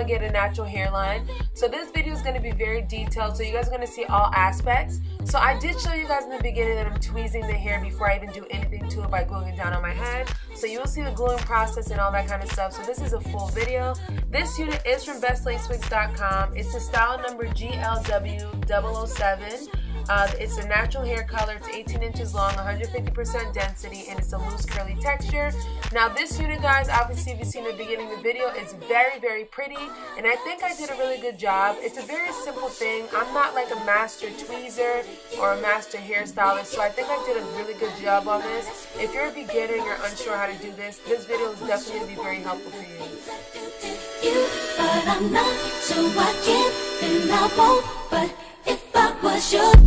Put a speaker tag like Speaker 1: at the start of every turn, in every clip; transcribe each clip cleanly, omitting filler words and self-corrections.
Speaker 1: to get a natural hairline. So this video is going to be very detailed, so you guys are going to see all aspects. So I did show you guys in the beginning that I'm tweezing the hair before I even do anything to it by gluing it down on my head. So you will see the gluing process and all that kind of stuff. So this is a full video. This unit is from Bestlacewigs.com. It's the style number GLW007. It's a natural hair color. It's 18 inches long, 150% density, and it's a loose curly texture. Now this unit, guys, obviously if you've seen the beginning of the video, it's very, very pretty, and I think I did a really good job. It's a very simple thing. I'm not like a master tweezer or a master hairstylist, so I think I did a really good job on this. If you're a beginner and you're unsure how to do this video is definitely going to be very helpful for you. But I'm not, so I can't and I won't, but if I was your girl.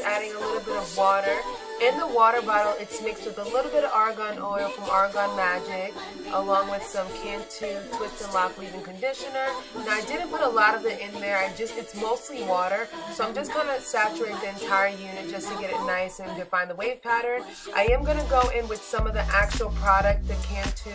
Speaker 1: Adding a little bit of water. In the water bottle, it's mixed with a little bit of argan oil from Argan Magic, along with some Cantu Twist and Lock leave-in conditioner. Now, I didn't put a lot of it in there. It's mostly water, so I'm just going to saturate the entire unit just to get it nice and define the wave pattern. I am going to go in with some of the actual product, the Cantu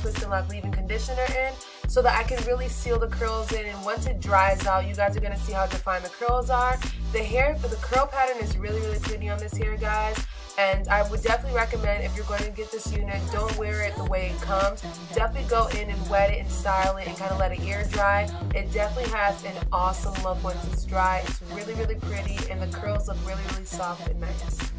Speaker 1: Twist and Lock leave-in conditioner in, so that I can really seal the curls in, and once it dries out, you guys are going to see how defined the curls are. The curl pattern is really, really pretty on this hair, guys. And I would definitely recommend, if you're going to get this unit, don't wear it the way it comes. Definitely go in and wet it and style it and kind of let it air dry. It definitely has an awesome look once it's dry. It's really, really pretty, and the curls look really, really soft and nice.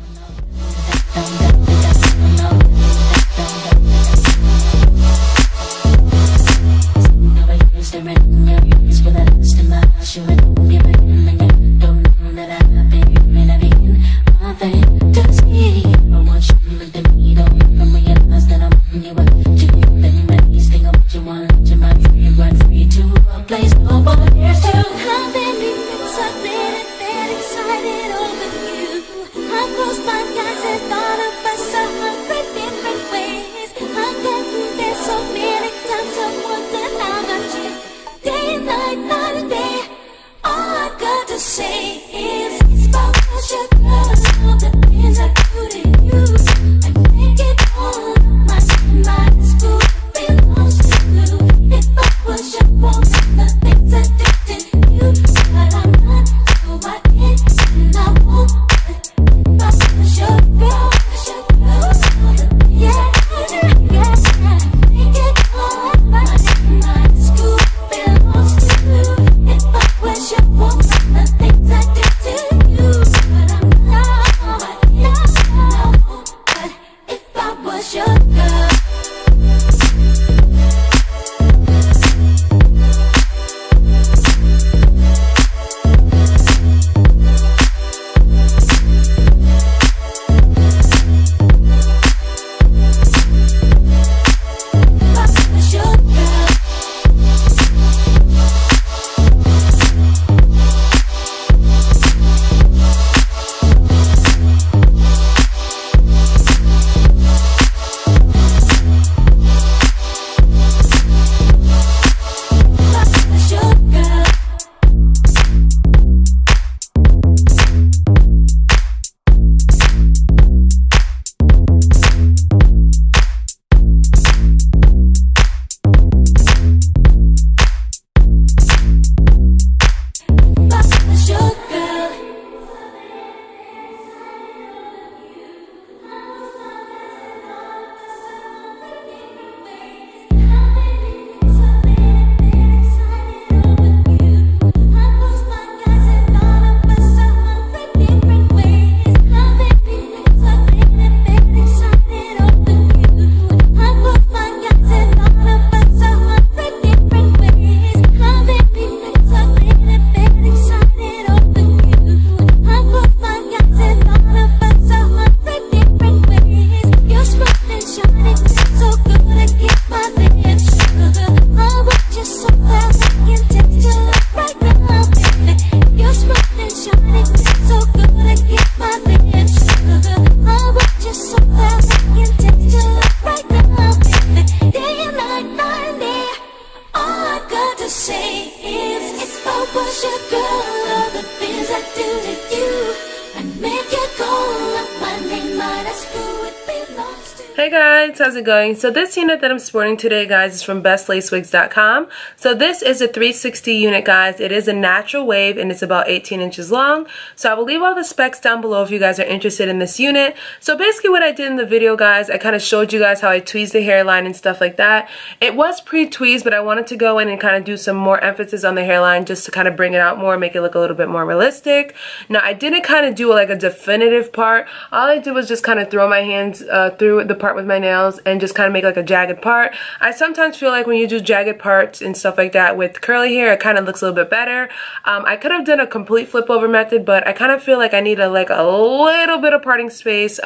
Speaker 2: Hey guys, how's it going? So this unit that I'm sporting today, guys, is from Bestlacewigs.com. So this is a 360 unit, guys. It is a natural wave and it's about 18 inches long. So I will leave all the specs down below if you guys are interested in this unit. So basically what I did in the video, guys, I kind of showed you guys how I tweezed the hairline and stuff like that. It was pre-tweezed, but I wanted to go in and kind of do some more emphasis on the hairline just to kind of bring it out more, make it look a little bit more realistic. Now I didn't kind of do like a definitive part. All I did was just kind of throw my hands through the part with my nails and just kind of make like a jagged part. I sometimes feel like when you do jagged parts and stuff like that with curly hair, it kind of looks a little bit better. I could have done a complete flip over method, but I kind of feel like I need a little bit of parting space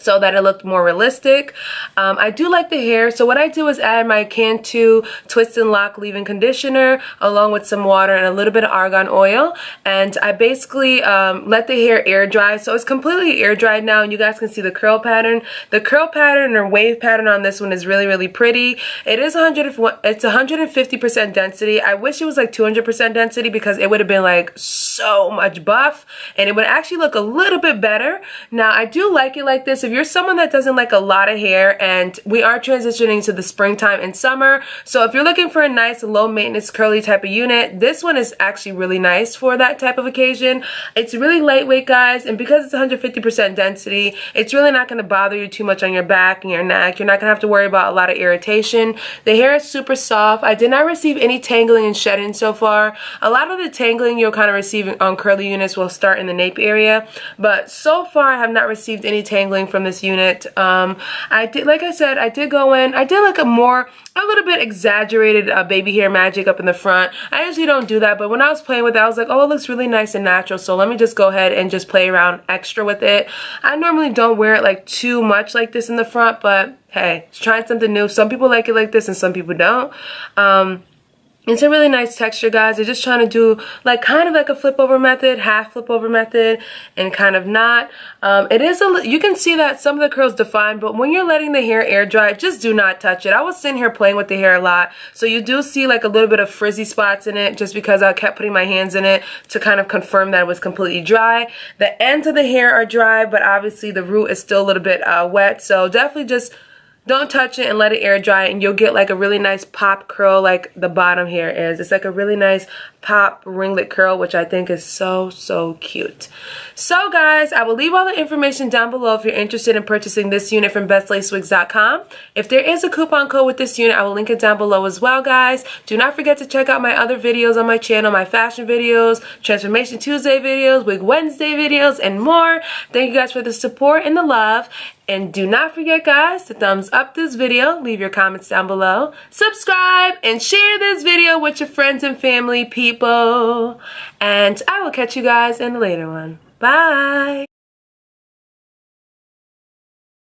Speaker 2: so that it looked more realistic. I do like the hair, so what I do is add my Cantu Twist and Lock leave-in conditioner along with some water and a little bit of argan oil, and I basically let the hair air dry. So it's completely air dried now, and you guys can see the curl pattern. The curl pattern or wave pattern on this one is really, really pretty. It is 150% density. I wish it was like 200% density because it would have been like so much buff and it would actually look a little bit better. Now I do like it like this. if you're someone that doesn't like a lot of hair, and we are transitioning to the springtime and summer, so if you're looking for a nice low maintenance curly type of unit, this one is actually really nice for that type of occasion. It's really lightweight, guys, and because it's 150% density, it's really not going to bother you too much on your back and your neck. You're not going to have to worry about a lot of irritation. The hair is super soft. I did not receive any tangling and shedding so far. A lot of the tangling you'll kind of receive on curly units will start in the nape area, but so far I have not received any tangling from this unit. I did, like I said, I did go in, I did like a little bit exaggerated baby hair magic up in the front. I usually don't do that, but when I was playing with it, I was like, oh, it looks really nice and natural, so let me just go ahead and just play around extra with it. I normally don't wear it like too much like this in the front, but hey, it's trying something new. Some people like it like this and some people don't. It's a really nice texture, guys. They're just trying to do like kind of like a flip over method, half flip over method, and kind of not. It is you can see that some of the curls defined, but when you're letting the hair air dry, just do not touch it. I was sitting here playing with the hair a lot, so you do see like a little bit of frizzy spots in it just because I kept putting my hands in it to kind of confirm that it was completely dry. The ends of the hair are dry, but obviously the root is still a little bit wet, so definitely just don't touch it and let it air dry, and you'll get like a really nice pop curl like the bottom here is. It's like a really nice pop ringlet curl, which I think is so, so cute. So guys, I will leave all the information down below if you're interested in purchasing this unit from Bestlacewigs.com. If there is a coupon code with this unit, I will link it down below as well, guys. Do not forget to check out my other videos on my channel, my fashion videos, Transformation Tuesday videos, Wig Wednesday videos, and more. Thank you guys for the support and the love. And do not forget, guys, to thumbs up this video, leave your comments down below, subscribe, and share this video with your friends and family people. And I will catch you guys in the later one. Bye!